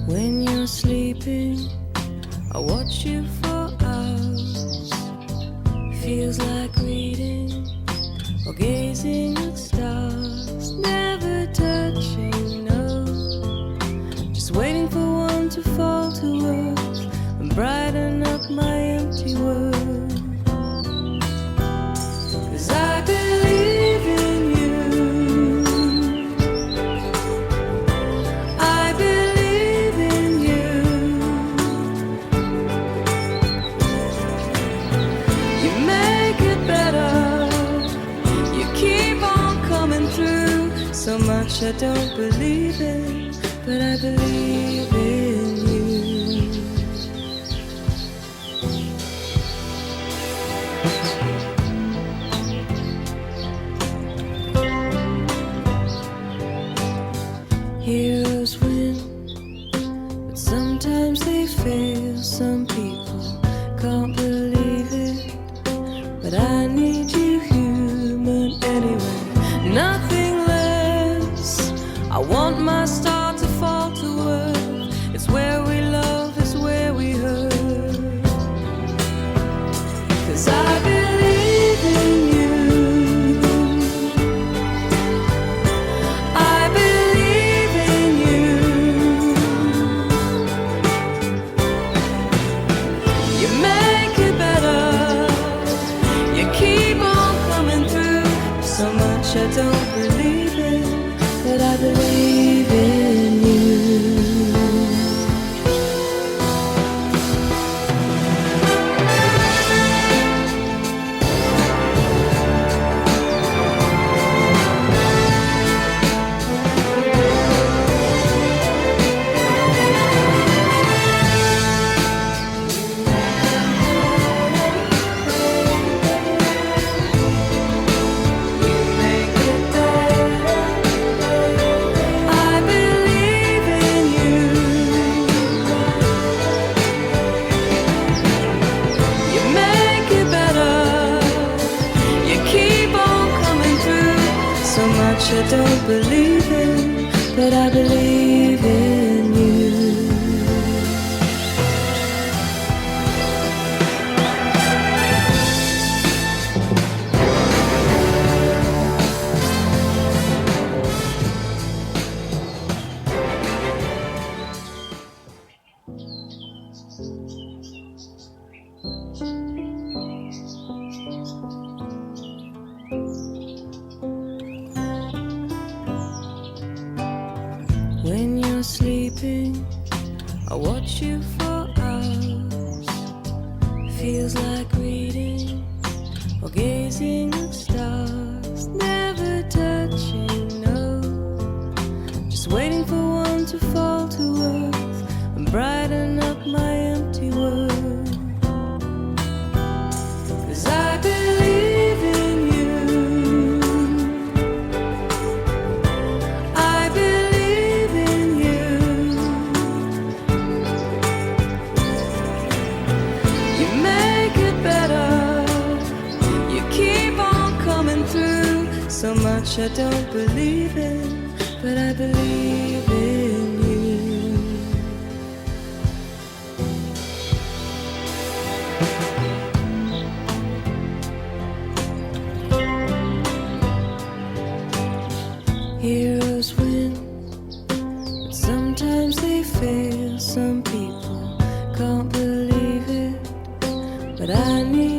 When you're sleeping, I watch you for hours. Feels like reading or gazing at stars. Never touching, no. Just waiting for one to fall to earth and brighten up my empty world. 'Cause I believe in you. I believe in you. You make it better. You keep on coming through. So much I don't believe in, but I believe in you. Heroes win, but sometimes they fail. Some people can't believe it, but I need you human anyway. Nothing less. I want my star to fall to earth. It's where we love, it's where we hurt. 'Cause I believe in you. I believe in you. You make it better. You keep on coming through. So much I don't believe in, but I believe in you. I believe in you. You make it better. You keep on coming through. So much I don't believe in, but I believe in you. When you're sleeping, I watch you for hours. Feels like reading or gazing at stars. Never touching, no. Just waiting for one to fall to earth and brighten up my empty world. 'Cause I believe in you. I believe in you. You make it better. You keep on coming through. So much I don't believe in, but I believe in you. Heroes win, but sometimes they fail. Some people can't believe it, but I need